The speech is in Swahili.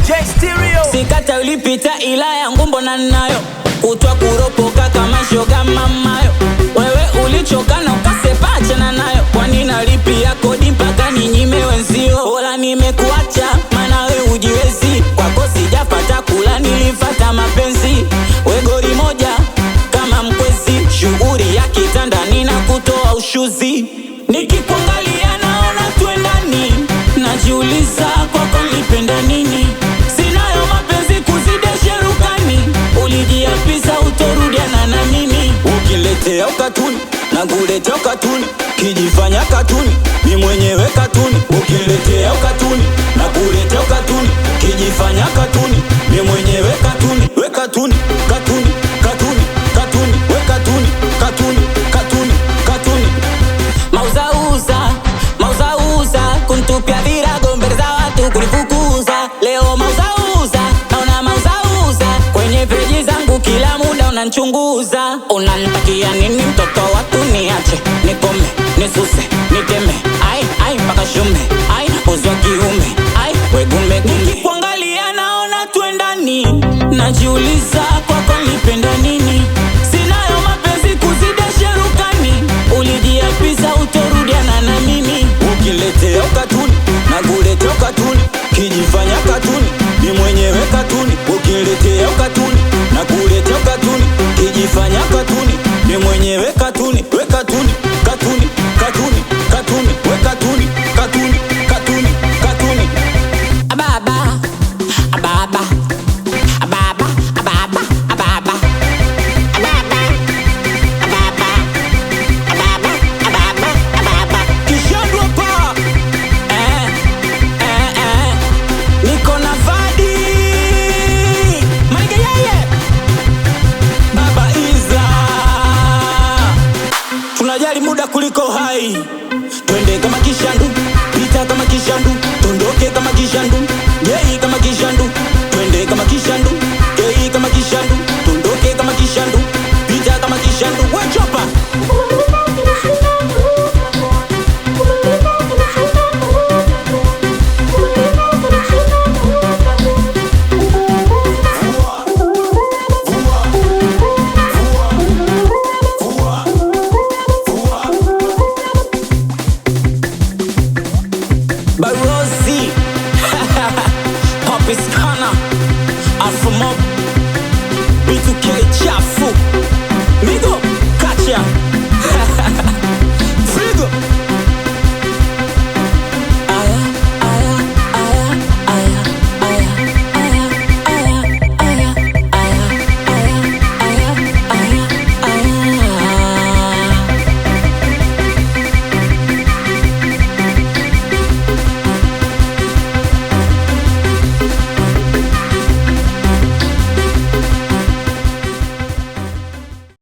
J Stereo. Sikata ulipita ila yangu mbona ninayo, kutwa kuropoka kama shoga mamayo. Wewe ulichoka na ukasepa achana nayo, kwani nalipia kodi mpaka ninyime wenzio. Hola nimekuacha maana we ujiwezi, kwako sijapata kula nilifata mapenzi. We gori moja kama mkwezi, shughuri ya kitandani na kutoa ushuzi. Nikikuangalia naona tuendani, najiuliza kwako nilipenda nini. Sinayo mapenzi kuzidi sherukani, ulijiapisa utorudiana na mimi. Ukiletea ukatuni na kuletea ukatuni, kijifanya katuni ni mwenyewe katuni. Ukiletea ukatuni na kuletea ukatuni, kijifanya katuni ni mwenyewe katuni. We katuni, katuni, katuni, katuni, we katuni, katuni, katuni, katuni. Mauzauza kuntupia virago mbele za watu kunifukuza. Leo mauzauza, naona mauzauza kwenye peji zangu kila muda unanchunguza. Unanitakia nini mtoto watu, niache nikome, nisuse, niteme, ai mpaka shume, ai uzi wa kiume, ai wegume gume. Nikikuangalia naona tuendani, najiuliza kwako nilipenda nini. Sinayo mapenzi kuzidi sherukani, ulijiapisa utorudiana na mimi. Ukiletea ukatuni na kuletea ukatuni, kijifanya katuni ni mwenyewe katuni. Ukiletea ukatuni na kuletea ukatuni, kijifanya katuni ni mwenyewe katuni. We katuni, katuni, katuni, katuni, we katuni, katuni, katuni, katuni. Ababa, ababa, ababa, ababa, ababa, ababa, ababa, ababa, ababa, ababa. Kishandu hapa. Niko na Vadi Maniga yeye Baba Iza. Tunajali muda kuliko hai, twende kama kishandu, pita kama kishandu, tondoke kama kishandu, gei kama kishandu. Twende kama kishandu, gei kama kishandu, tondoke kama kishandu, pita kama kishandu. We chopa Barosi Poppy Scana Afro Mob B2K Cha